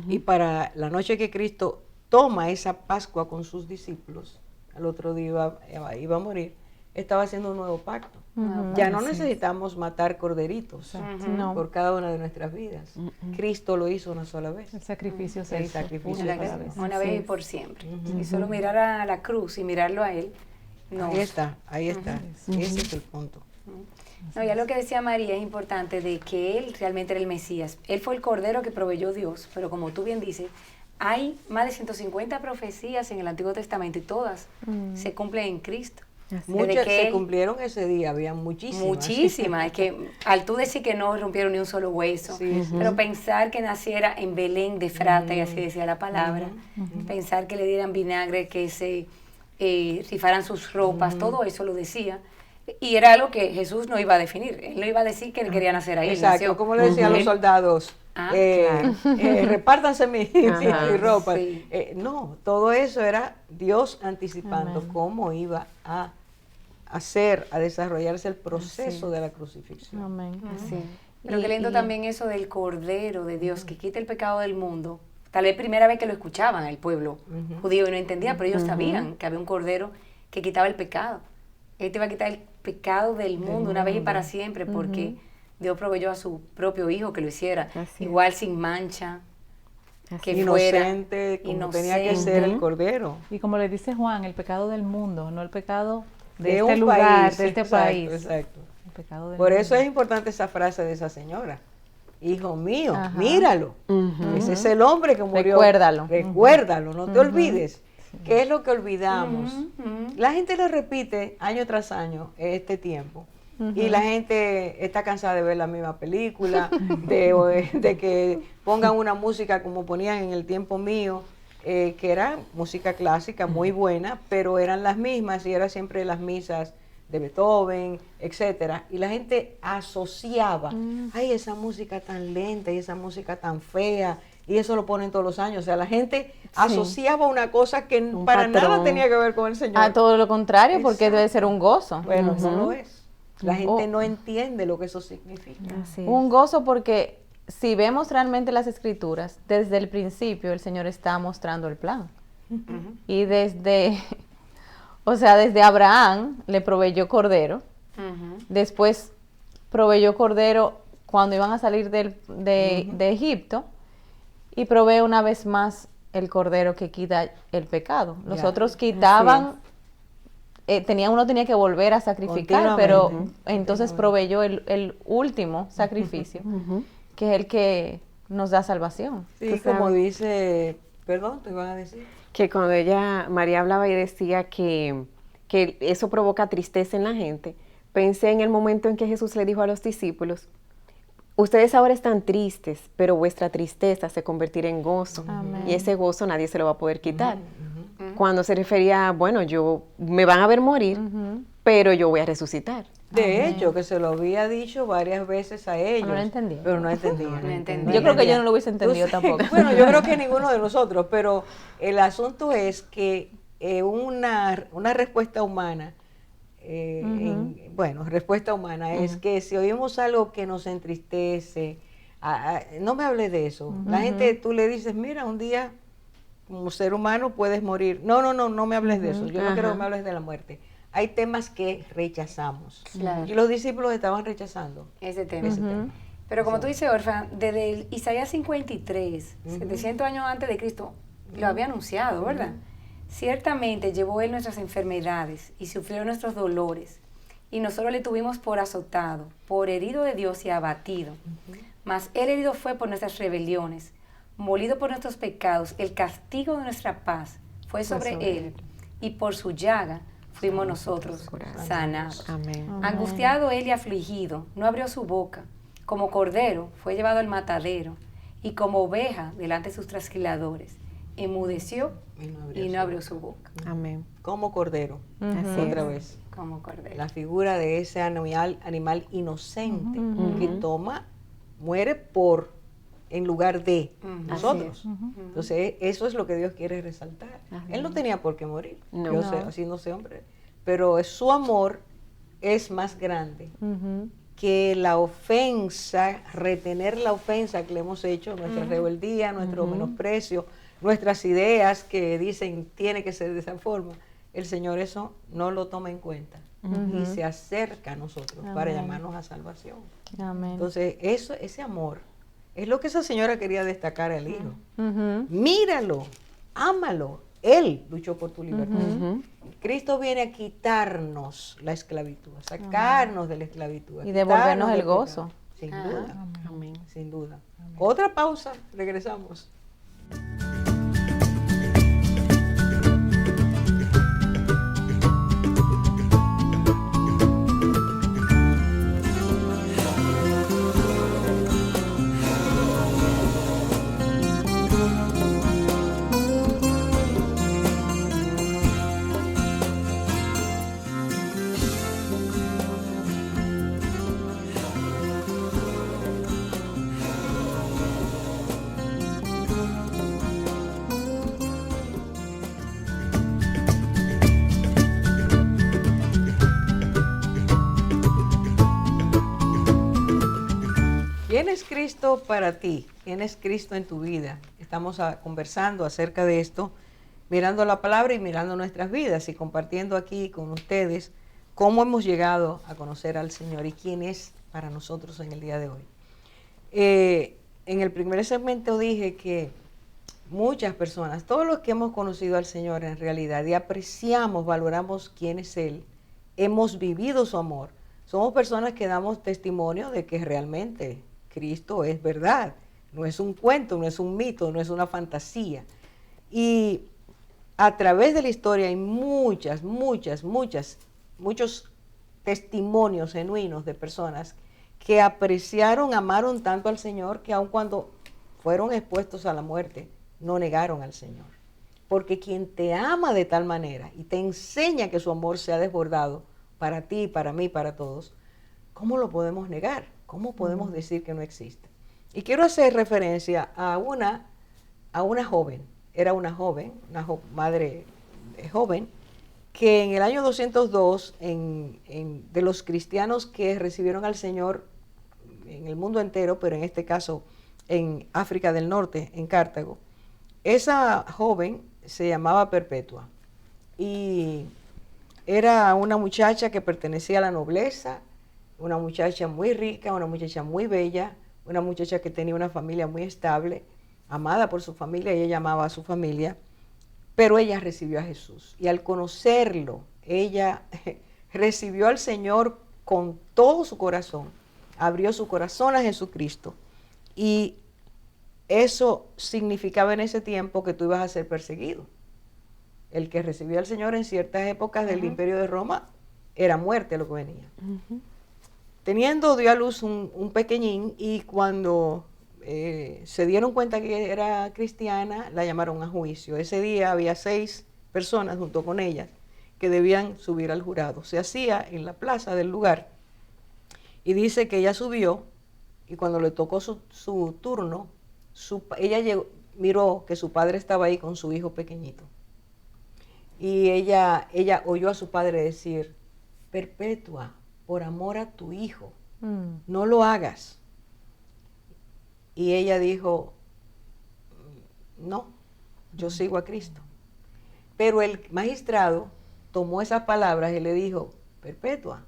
Speaker 1: Y para la noche que Cristo toma esa Pascua con sus discípulos, al otro día iba a morir, estaba haciendo un nuevo pacto. Ya no necesitamos matar corderitos
Speaker 2: No.
Speaker 1: por cada una de nuestras vidas. Cristo lo hizo una sola vez.
Speaker 5: El sacrificio se
Speaker 1: El
Speaker 5: hizo
Speaker 1: sacrificio
Speaker 5: una
Speaker 3: Una
Speaker 5: sola
Speaker 3: vez,
Speaker 5: vez.
Speaker 3: una vez y por siempre. Y solo mirar a la cruz y mirarlo a Él. No.
Speaker 1: Ahí está, ahí está. Ese es el punto.
Speaker 3: No, ya lo que decía María es importante de que Él realmente era el Mesías. Él fue el Cordero que proveyó Dios, pero como tú bien dices, hay más de 150 profecías en el Antiguo Testamento y todas se cumplen en Cristo. Desde
Speaker 1: Muchas
Speaker 3: que
Speaker 1: se
Speaker 3: Él-
Speaker 1: cumplieron ese día, había muchísimas.
Speaker 3: Muchísimas, es que al tú decir que no rompieron ni un solo hueso,
Speaker 1: Sí, sí.
Speaker 3: pero pensar que naciera en Belén de Frata, y así decía la palabra, pensar que le dieran vinagre, que se rifaran sus ropas, todo eso lo decía. Y era algo que Jesús no iba a definir, él no iba a decir que él quería nacer ahí. él
Speaker 1: Exacto,
Speaker 3: nació.
Speaker 1: como le decían los
Speaker 3: Él-
Speaker 1: soldados,
Speaker 3: Ah,
Speaker 1: repártanse mi
Speaker 4: Ajá.
Speaker 1: ropa.
Speaker 3: Sí.
Speaker 1: No, todo eso era Dios anticipando cómo iba a hacer, a desarrollarse el proceso de la crucifixión.
Speaker 2: Amén.
Speaker 3: Sí. Pero qué lindo también eso del Cordero de Dios que quita el pecado del mundo. Tal vez primera vez que lo escuchaban el pueblo judío y no entendía, pero ellos sabían que había un Cordero que quitaba el pecado. Él te iba a quitar el pecado del mundo una vez y para siempre, porque Dios proveyó a su propio Hijo que lo hiciera,
Speaker 4: Así es.
Speaker 3: igual sin mancha, que
Speaker 1: Inocente,
Speaker 3: fuera
Speaker 1: como tenía que ser el Cordero.
Speaker 5: Y como le dice Juan, el pecado del mundo, no el pecado de,
Speaker 1: De
Speaker 5: este
Speaker 1: un
Speaker 5: lugar,
Speaker 1: país,
Speaker 5: de este
Speaker 1: exacto,
Speaker 5: país.
Speaker 1: exacto.
Speaker 5: El pecado del
Speaker 1: Por
Speaker 5: mundo.
Speaker 1: eso es importante esa frase de esa señora. Hijo mío,
Speaker 2: Ajá.
Speaker 1: míralo. Ese es el hombre que murió.
Speaker 2: Recuérdalo.
Speaker 1: Recuérdalo, no te olvides. ¿Qué es lo que olvidamos? La gente lo repite año tras año este tiempo. Y la gente está cansada de ver la misma película, de que pongan una música como ponían en el tiempo mío, que era música clásica muy buena, pero eran las mismas y era siempre las misas de Beethoven, etcétera, y la gente asociaba, ay, esa música tan lenta y esa música tan fea, y eso lo ponen todos los años, o sea, la gente asociaba una cosa que para nada
Speaker 4: patrón.
Speaker 1: tenía que ver con el Señor.
Speaker 2: A todo lo contrario, porque
Speaker 1: Exacto.
Speaker 2: debe ser un gozo.
Speaker 1: Bueno, no lo es. La gente
Speaker 2: Oh.
Speaker 1: no entiende lo que eso significa.
Speaker 4: Así es.
Speaker 2: Un gozo porque si vemos realmente las escrituras, desde el principio el Señor está mostrando el plan. Y desde, o sea, desde Abraham le proveyó cordero, después proveyó cordero cuando iban a salir de Egipto y provee una vez más el cordero que quita el pecado. Los
Speaker 1: Ya.
Speaker 2: otros quitaban, uno tenía que volver a sacrificar, pero
Speaker 1: Continuamente.
Speaker 2: entonces proveyó el último sacrificio, que es el que nos da salvación.
Speaker 1: Sí,
Speaker 4: Tú
Speaker 1: como
Speaker 4: sabes.
Speaker 1: dice, perdón, te iban a decir.
Speaker 4: Que cuando María hablaba y decía que eso provoca tristeza en la gente, pensé en el momento en que Jesús le dijo a los discípulos, ustedes ahora están tristes, pero vuestra tristeza se convertirá en gozo.
Speaker 2: Amén.
Speaker 4: Y ese gozo nadie se lo va a poder quitar. Cuando se refería, bueno, me van a ver morir, pero yo voy a resucitar.
Speaker 1: De hecho, que se lo había dicho varias veces a ellos.
Speaker 2: no lo entendían.
Speaker 1: Pero no entendían.
Speaker 3: No entendían.
Speaker 2: Yo creo que yo no lo hubiese entendido tampoco.
Speaker 1: Bueno, yo creo que ninguno de nosotros, pero el asunto es que una respuesta humana, respuesta humana es que si oímos algo que nos entristece, no me hables de eso. La gente, tú le dices, mira, un día como ser humano puedes morir. No me hables de eso. Yo no quiero que me hables de la muerte. Hay temas que rechazamos.
Speaker 3: Claro.
Speaker 1: Y los discípulos estaban rechazando
Speaker 3: Ese tema.
Speaker 1: ese tema.
Speaker 3: Pero como tú dices, Orfa, desde el Isaías 53, 700 años antes de Cristo, lo había anunciado, ¿verdad? Ciertamente llevó Él nuestras enfermedades y sufrió nuestros dolores, y nosotros le tuvimos por azotado, por herido de Dios y abatido. Mas Él herido fue por nuestras rebeliones, molido por nuestros pecados, el castigo de nuestra paz fue sobre Él, y por su llaga fuimos nosotros sanados.
Speaker 4: Amén.
Speaker 3: Angustiado Él y afligido, no abrió su boca. Como cordero fue llevado al matadero, y como oveja delante de sus trasquiladores. Enmudeció y no abrió su boca.
Speaker 4: Amén.
Speaker 1: Como cordero,
Speaker 4: Así
Speaker 1: otra
Speaker 4: es.
Speaker 1: vez.
Speaker 3: Como cordero.
Speaker 1: La figura de ese animal inocente que muere por en lugar de
Speaker 3: Ujú.
Speaker 1: nosotros.
Speaker 4: Así es.
Speaker 1: Entonces, eso es lo que Dios quiere resaltar. Él no tenía por qué morir,
Speaker 4: No.
Speaker 1: yo sé,
Speaker 2: No.
Speaker 1: haciéndose hombre, pero su amor es más grande
Speaker 2: Ujú.
Speaker 1: que la ofensa, retener la ofensa que le hemos hecho, nuestra rebeldía, nuestro menosprecio, nuestras ideas que dicen tiene que ser de esa forma. El Señor eso no lo toma en cuenta y se acerca a nosotros para
Speaker 2: Amén.
Speaker 1: llamarnos a salvación.
Speaker 2: Amén.
Speaker 1: Entonces, ese amor es lo que esa señora quería destacar al hijo.
Speaker 2: Ujú.
Speaker 1: Míralo, ámalo. Él luchó por tu libertad. Cristo viene a quitarnos la esclavitud, a sacarnos de la esclavitud. a
Speaker 2: Y devolvernos
Speaker 1: quitarnos
Speaker 2: el
Speaker 1: del pecado.
Speaker 2: gozo.
Speaker 1: Sin
Speaker 3: Ajá.
Speaker 1: duda,
Speaker 4: Amén.
Speaker 1: sin duda. Otra pausa, regresamos. ¿Quién es Cristo para ti? ¿Quién es Cristo en tu vida? Estamos conversando acerca de esto, mirando la palabra y mirando nuestras vidas y compartiendo aquí con ustedes cómo hemos llegado a conocer al Señor y quién es para nosotros en el día de hoy. En el primer segmento dije que muchas personas, todos los que hemos conocido al Señor en realidad y apreciamos, valoramos quién es Él, hemos vivido su amor, somos personas que damos testimonio de que realmente Cristo es verdad, no es un cuento, no es un mito, no es una fantasía. Y a través de la historia hay muchos testimonios genuinos de personas que apreciaron, amaron tanto al Señor que aun cuando fueron expuestos a la muerte, no negaron al Señor. Porque quien te ama de tal manera y te enseña que su amor se ha desbordado para ti, para mí, para todos, ¿cómo lo podemos negar? ¿Cómo podemos decir que no existe? Y quiero hacer referencia a una joven, era una joven, madre joven, que en el año 202, de los cristianos que recibieron al Señor en el mundo entero, pero en este caso en África del Norte, en Cartago, esa joven se llamaba Perpetua y era una muchacha que pertenecía a la nobleza, una muchacha muy rica, una muchacha muy bella, una muchacha que tenía una familia muy estable, amada por su familia, y ella amaba a su familia, pero ella recibió a Jesús. Y al conocerlo, ella recibió al Señor con todo su corazón, abrió su corazón a Jesucristo. Y eso significaba en ese tiempo que tú ibas a ser perseguido. El que recibió al Señor en ciertas épocas del Imperio de Roma era muerte lo que venía. Dio a luz un pequeñín y cuando se dieron cuenta que era cristiana, la llamaron a juicio. Ese día había 6 personas junto con ellas que debían subir al jurado. Se hacía en la plaza del lugar y dice que ella subió y cuando le tocó su turno, ella miró que su padre estaba ahí con su hijo pequeñito. Y ella oyó a su padre decir, Perpetua, por amor a tu hijo, no lo hagas. Y ella dijo, no, yo sigo a Cristo. Pero el magistrado tomó esas palabras y le dijo, Perpetua,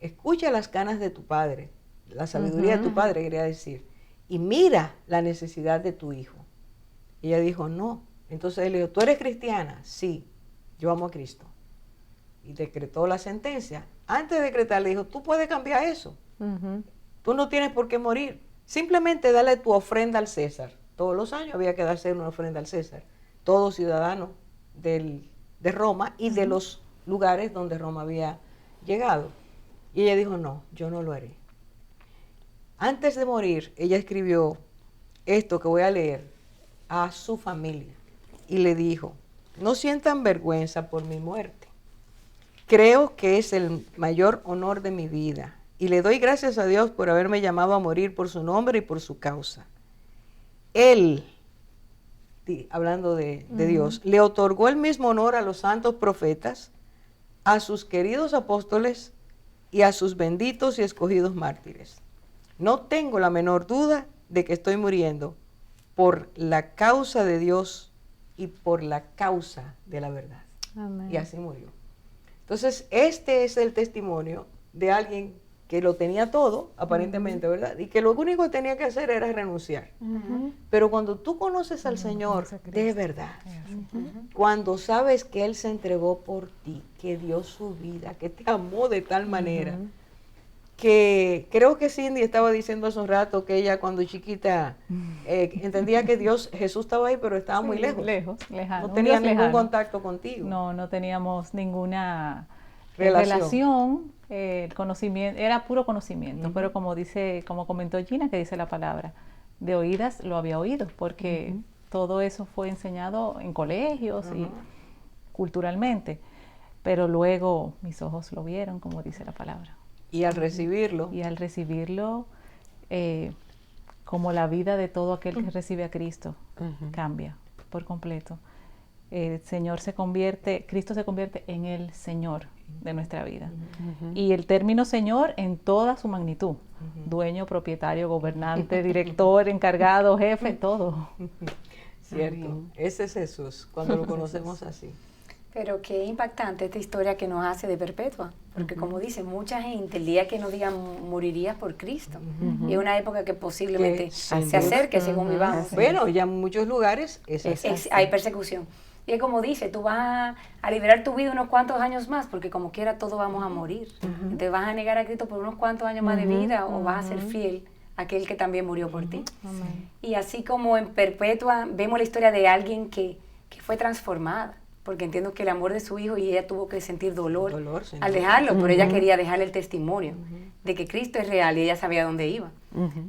Speaker 1: escucha las canas de tu padre, la sabiduría de tu padre, quería decir, y mira la necesidad de tu hijo. Y ella dijo, no. Entonces él le dijo, ¿tú eres cristiana? Sí, yo amo a Cristo. Y decretó la sentencia. Antes de decretar le dijo, tú puedes cambiar eso. Tú no tienes por qué morir. Simplemente dale tu ofrenda al César. Todos los años había que darse una ofrenda al César. Todo ciudadano de Roma y de los lugares donde Roma había llegado. Y ella dijo, no, yo no lo haré. Antes de morir, ella escribió esto que voy a leer a su familia. Y le dijo, no sientan vergüenza por mi muerte. Creo que es el mayor honor de mi vida y le doy gracias a Dios por haberme llamado a morir por su nombre y por su causa. Él, hablando de Dios, le otorgó el mismo honor a los santos profetas, a sus queridos apóstoles y a sus benditos y escogidos mártires. No tengo la menor duda de que estoy muriendo por la causa de Dios y por la causa de la verdad.
Speaker 2: Amén.
Speaker 1: Y así murió. Entonces, este es el testimonio de alguien que lo tenía todo, aparentemente, ¿verdad? Y que lo único que tenía que hacer era renunciar. Pero cuando tú conoces al Señor de verdad, cuando sabes que Él se entregó por ti, que dio su vida, que te amó de tal manera, que creo que Cindy estaba diciendo hace un rato que ella cuando chiquita entendía que Jesús estaba ahí, pero estaba muy lejos.
Speaker 5: Lejano.
Speaker 1: No
Speaker 5: un
Speaker 1: tenía
Speaker 5: Dios
Speaker 1: ningún
Speaker 5: lejano.
Speaker 1: contacto contigo.
Speaker 5: No teníamos ninguna
Speaker 1: Relación.
Speaker 5: el conocimiento, era puro conocimiento, pero como comentó Gina, que dice la palabra, de oídas lo había oído, porque todo eso fue enseñado en colegios y culturalmente, pero luego mis ojos lo vieron, como dice la palabra.
Speaker 1: Y al recibirlo,
Speaker 5: Y al recibirlo, como la vida de todo aquel que recibe a Cristo, cambia por completo. Cristo se convierte en el Señor de nuestra vida. Y el término Señor en toda su magnitud. Dueño, propietario, gobernante, director, encargado, jefe, todo.
Speaker 1: cierto, ese es Jesús, cuando lo conocemos así.
Speaker 3: Pero qué impactante esta historia que nos hace de Perpetua, porque como dice, mucha gente el día que nos digan moriría por Cristo, y es una época que posiblemente se acerque según vivamos.
Speaker 1: Bueno, ya en muchos lugares es así.
Speaker 3: Hay persecución. Y es como dice, tú vas a liberar tu vida unos cuantos años más, porque como quiera todos vamos a morir. Entonces vas a negar a Cristo por unos cuantos años más de vida, o vas a ser fiel a aquel que también murió por ti. Y así como en Perpetua vemos la historia de alguien que fue transformada, porque entiendo que el amor de su hijo, y ella tuvo que sentir dolor al dejarlo, pero ella quería dejarle el testimonio de que Cristo es real y ella sabía dónde iba.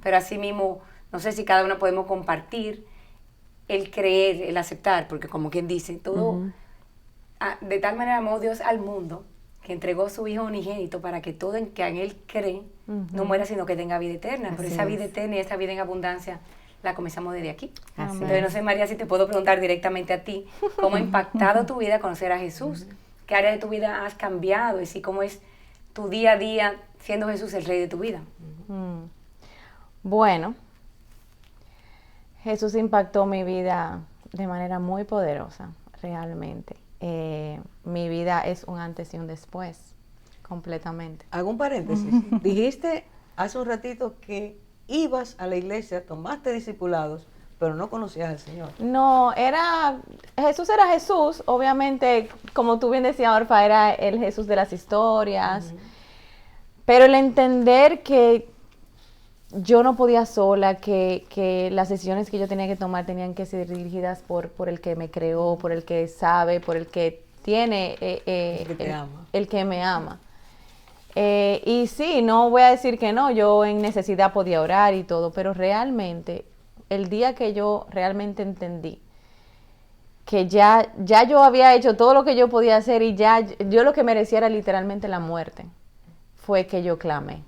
Speaker 3: Pero así mismo, no sé si cada uno podemos compartir el creer, el aceptar, porque como quien dice, todo, de tal manera amó Dios al mundo, que entregó su hijo unigénito para que todo en que en él cree no muera, sino que tenga vida eterna. Pero esa vida eterna y esa vida en abundancia la comenzamos desde aquí. Entonces, no sé, María, si te puedo preguntar directamente a ti, ¿cómo ha impactado tu vida conocer a Jesús? ¿Qué área de tu vida has cambiado? Y cómo es tu día a día siendo Jesús el rey de tu vida.
Speaker 2: Bueno, Jesús impactó mi vida de manera muy poderosa, realmente. Mi vida es un antes y un después, completamente.
Speaker 1: Hago un paréntesis. Dijiste hace un ratito que ibas a la iglesia, tomaste discipulados, pero no conocías al Señor.
Speaker 2: No, Jesús era Jesús, obviamente, como tú bien decías, Orfa, era el Jesús de las historias, pero el entender que yo no podía sola, que las decisiones que yo tenía que tomar tenían que ser dirigidas por el que me creó, por el que sabe, por el que tiene,
Speaker 1: El que te ama.
Speaker 2: el que me ama. Y sí, no voy a decir que no, yo en necesidad podía orar y todo, pero realmente, el día que yo realmente entendí que ya yo había hecho todo lo que yo podía hacer y ya yo lo que merecía era literalmente la muerte, fue que yo clamé.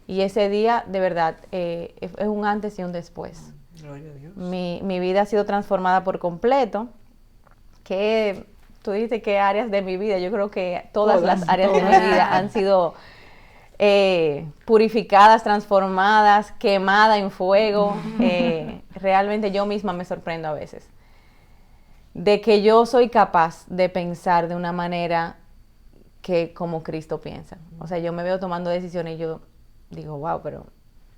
Speaker 2: Y ese día, de verdad, es un antes y un después.
Speaker 1: Gloria a Dios.
Speaker 2: Mi vida ha sido transformada por completo. Que tú dices qué áreas de mi vida, yo creo que todas las áreas de mi vida han sido purificadas, transformadas, quemadas en fuego. Realmente yo misma me sorprendo a veces de que yo soy capaz de pensar de una manera que como Cristo piensa. O sea, yo me veo tomando decisiones y yo digo, wow, pero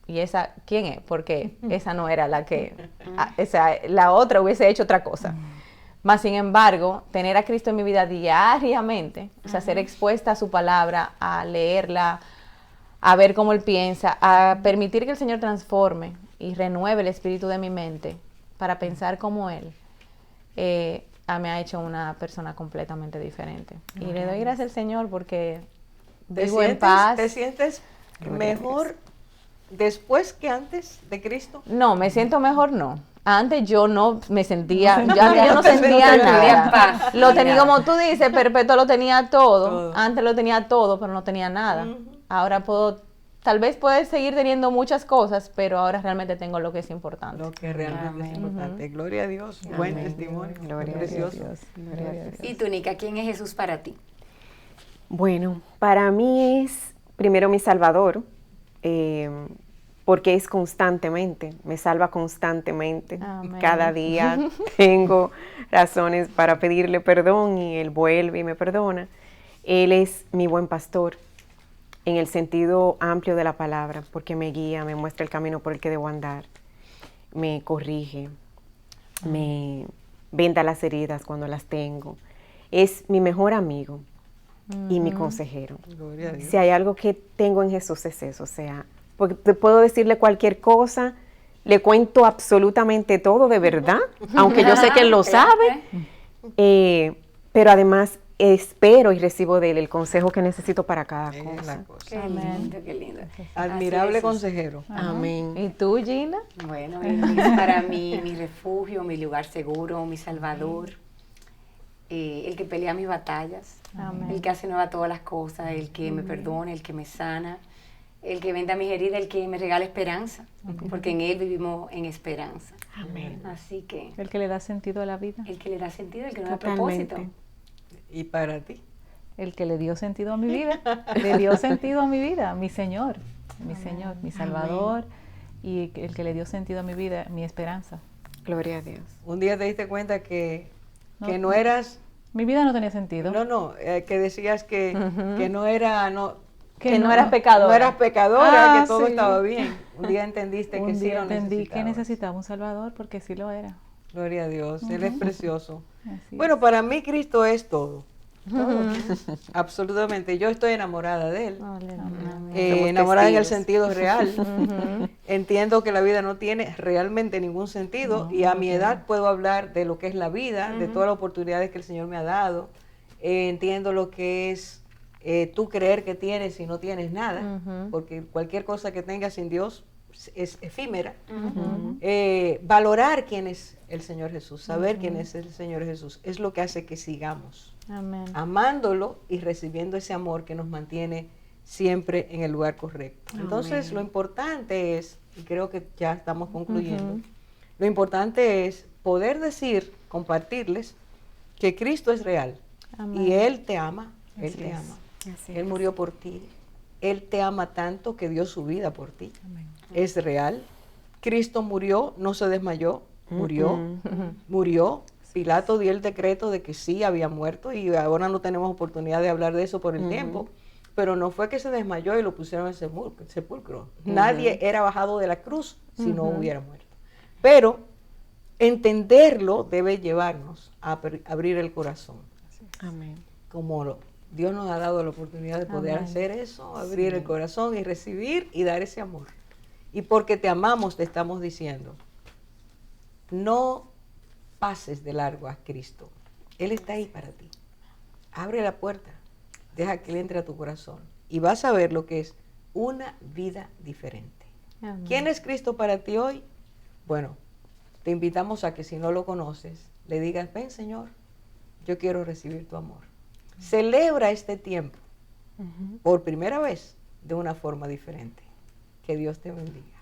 Speaker 2: ¿y esa quién es? Porque esa no era la que, la otra hubiese hecho otra cosa. Más sin embargo, tener a Cristo en mi vida diariamente, o sea, ser expuesta a su palabra, a leerla, a ver cómo Él piensa, a permitir que el Señor transforme y renueve el espíritu de mi mente para pensar como Él, me ha hecho una persona completamente diferente. Y le doy gracias al Señor porque vivo en paz.
Speaker 1: ¿Te sientes mejor después que antes de Cristo?
Speaker 2: No, me siento mejor, no. Antes yo no me sentía, antes yo no sentía nada.
Speaker 3: Paz.
Speaker 2: Lo tenía, como tú dices, Perpetuo lo tenía todo. Antes lo tenía todo, pero no tenía nada. Ahora puedo tal vez puedes seguir teniendo muchas cosas, pero ahora realmente tengo lo que es importante.
Speaker 1: Lo que realmente es importante. Gloria a Dios. Buen testimonio.
Speaker 4: Gloria a
Speaker 1: Precioso.
Speaker 4: Dios.
Speaker 5: Gloria a Dios.
Speaker 3: Y tú, Nica, ¿quién es Jesús para ti?
Speaker 4: Bueno, para mí es primero mi Salvador, porque es constantemente, me salva constantemente.
Speaker 2: Amén.
Speaker 4: Cada día tengo razones para pedirle perdón y Él vuelve y me perdona. Él es mi buen pastor en el sentido amplio de la palabra, porque me guía, me muestra el camino por el que debo andar, me corrige, me venda las heridas cuando las tengo. Es mi mejor amigo y mi consejero.
Speaker 1: Gloria a Dios.
Speaker 4: Si hay algo que tengo en Jesús es eso, o sea, porque te puedo decirle cualquier cosa, le cuento absolutamente todo de verdad, aunque yo sé que Él lo sabe, pero además espero y recibo de Él el consejo que necesito para cada
Speaker 1: Es
Speaker 4: cosa.
Speaker 1: la cosa.
Speaker 3: Qué lindo, qué lindo.
Speaker 1: Admirable
Speaker 3: Así es,
Speaker 1: consejero.
Speaker 4: Amén.
Speaker 2: ¿Y tú, Gina?
Speaker 3: Bueno, él es para mí mi refugio, mi lugar seguro, mi salvador, el que pelea mis batallas,
Speaker 2: Amén.
Speaker 3: el que hace nueva todas las cosas, el que me perdona, el que me sana, el que venda mis heridas, el que me regala esperanza, porque en Él vivimos en esperanza.
Speaker 4: Amén.
Speaker 3: Así que
Speaker 5: El que le da sentido a la vida.
Speaker 3: el que le da sentido, el que nos da
Speaker 4: Totalmente.
Speaker 3: propósito.
Speaker 1: Y para ti.
Speaker 5: El que le dio sentido a mi vida. Le dio sentido a mi vida, mi Señor, mi Salvador. Y el que le dio sentido a mi vida, mi esperanza.
Speaker 4: Gloria a Dios.
Speaker 1: Un día te diste cuenta que
Speaker 5: No.
Speaker 1: no eras,
Speaker 5: Mi vida no tenía sentido.
Speaker 1: que decías que no era,
Speaker 2: Que no eras pecadora.
Speaker 1: no eras pecadora,
Speaker 5: Ah,
Speaker 1: que todo
Speaker 5: sí.
Speaker 1: estaba bien. Un día entendiste
Speaker 5: Un
Speaker 1: que sí
Speaker 5: día
Speaker 1: lo
Speaker 5: entendí que
Speaker 1: necesitabas.
Speaker 5: necesitaba un Salvador porque sí lo era.
Speaker 1: Gloria a Dios, Él es precioso.
Speaker 5: Así
Speaker 1: Bueno,
Speaker 5: es.
Speaker 1: para mí Cristo es todo. Absolutamente. Yo estoy enamorada de Él.
Speaker 2: Aleluya.
Speaker 4: Somos
Speaker 1: Enamorada en el
Speaker 4: testigos.
Speaker 1: sentido real. Entiendo que la vida no tiene realmente ningún sentido y a mi edad puedo hablar de lo que es la vida, de todas las oportunidades que el Señor me ha dado. Entiendo lo que es tú creer que tienes y no tienes nada, porque cualquier cosa que tengas sin Dios es efímera. Valorar quién es el Señor Jesús, saber quién es el Señor Jesús, es lo que hace que sigamos
Speaker 2: Amén.
Speaker 1: amándolo y recibiendo ese amor que nos mantiene siempre en el lugar correcto. Entonces, lo importante es, y creo que ya estamos concluyendo, lo importante es poder decir, compartirles que Cristo es real
Speaker 2: Amén.
Speaker 1: y Él te ama, Él
Speaker 5: Así
Speaker 1: te
Speaker 5: es.
Speaker 1: ama.
Speaker 4: Así
Speaker 1: Él
Speaker 4: es.
Speaker 1: murió por ti, Él te ama tanto que dio su vida por ti. Es real. Cristo murió, no se desmayó, murió, murió. Pilato dio el decreto de que sí había muerto y ahora no tenemos oportunidad de hablar de eso por el tiempo, pero no fue que se desmayó y lo pusieron en sepulcro. Nadie era bajado de la cruz si no hubiera muerto. Pero entenderlo debe llevarnos a abrir el corazón.
Speaker 4: Amén.
Speaker 1: Como Dios nos ha dado la oportunidad de poder hacer eso, abrir el corazón y recibir y dar ese amor. Y porque te amamos, te estamos diciendo, no pases de largo a Cristo. Él está ahí para ti. Abre la puerta, deja que Él entre a tu corazón y vas a ver lo que es una vida diferente.
Speaker 2: Amén.
Speaker 1: ¿Quién es Cristo para ti hoy? Bueno, te invitamos a que si no lo conoces, le digas, ven Señor, yo quiero recibir tu amor. Celebra este tiempo por primera vez de una forma diferente. Que Dios te bendiga.